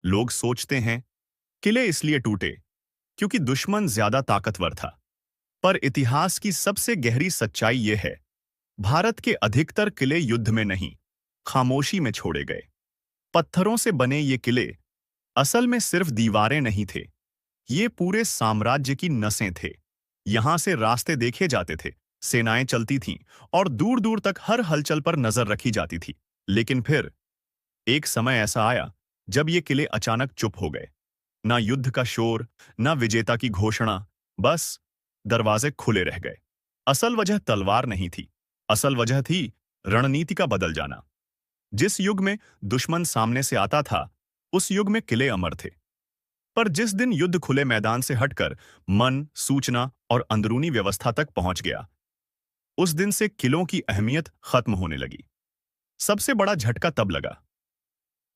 लोग सोचते हैं किले इसलिए टूटे क्योंकि दुश्मन ज्यादा ताकतवर था। पर इतिहास की सबसे गहरी सच्चाई यह है, भारत के अधिकतर किले युद्ध में नहीं, खामोशी में छोड़े गए। पत्थरों से बने ये किले असल में सिर्फ दीवारें नहीं थे, ये पूरे साम्राज्य की नसें थे। यहां से रास्ते देखे जाते थे, सेनाएं चलती थीं और दूर दूर तक हर हलचल पर नजर रखी जाती थी। लेकिन फिर एक समय ऐसा आया जब ये किले अचानक चुप हो गए। ना युद्ध का शोर, ना विजेता की घोषणा, बस दरवाजे खुले रह गए। असल वजह तलवार नहीं थी, असल वजह थी रणनीति का बदल जाना। जिस युग में दुश्मन सामने से आता था, उस युग में किले अमर थे। पर जिस दिन युद्ध खुले मैदान से हटकर मन, सूचना और अंदरूनी व्यवस्था तक पहुंच गया, उस दिन से किलों की अहमियत खत्म होने लगी। सबसे बड़ा झटका तब लगा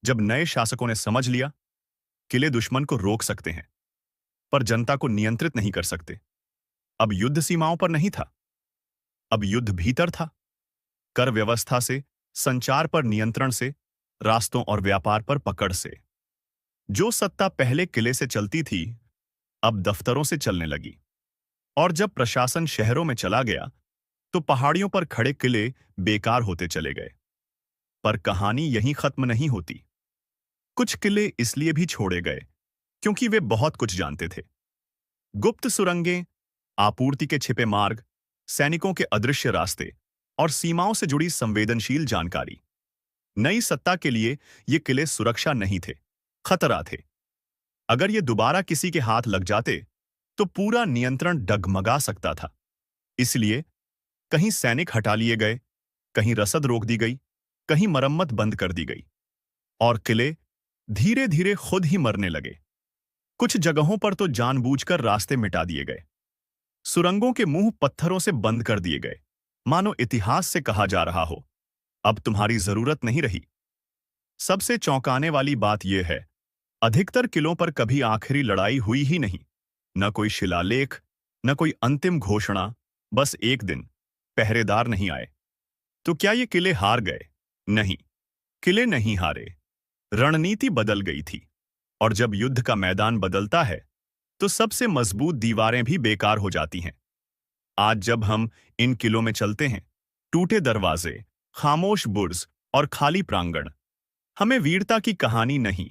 जब नए शासकों ने समझ लिया, किले दुश्मन को रोक सकते हैं, पर जनता को नियंत्रित नहीं कर सकते। अब युद्ध सीमाओं पर नहीं था, अब युद्ध भीतर था। कर व्यवस्था से, संचार पर नियंत्रण से, रास्तों और व्यापार पर पकड़ से। जो सत्ता पहले किले से चलती थी, अब दफ्तरों से चलने लगी। और जब प्रशासन शहरों में चला गया, तो पहाड़ियों पर खड़े किले बेकार होते चले गए। पर कहानी यहीं खत्म नहीं होती। कुछ किले इसलिए भी छोड़े गए क्योंकि वे बहुत कुछ जानते थे। गुप्त सुरंगें, आपूर्ति के छिपे मार्ग, सैनिकों के अदृश्य रास्ते और सीमाओं से जुड़ी संवेदनशील जानकारी। नई सत्ता के लिए ये किले सुरक्षा नहीं थे, खतरा थे। अगर ये दोबारा किसी के हाथ लग जाते, तो पूरा नियंत्रण डगमगा सकता था। इसलिए कहीं सैनिक हटा लिए गए, कहीं रसद रोक दी गई, कहीं मरम्मत बंद कर दी गई। और किले धीरे धीरे खुद ही मरने लगे। कुछ जगहों पर तो जानबूझकर रास्ते मिटा दिए गए, सुरंगों के मुंह पत्थरों से बंद कर दिए गए, मानो इतिहास से कहा जा रहा हो, अब तुम्हारी जरूरत नहीं रही। सबसे चौंकाने वाली बात यह है, अधिकतर किलों पर कभी आखिरी लड़ाई हुई ही नहीं। न कोई शिलालेख, न कोई अंतिम घोषणा, बस एक दिन पहरेदार नहीं आए। तो क्या ये किले हार गए? नहीं, किले नहीं हारे, रणनीति बदल गई थी। और जब युद्ध का मैदान बदलता है, तो सबसे मजबूत दीवारें भी बेकार हो जाती हैं। आज जब हम इन किलों में चलते हैं, टूटे दरवाजे, खामोश बुर्ज और खाली प्रांगण, हमें वीरता की कहानी नहीं,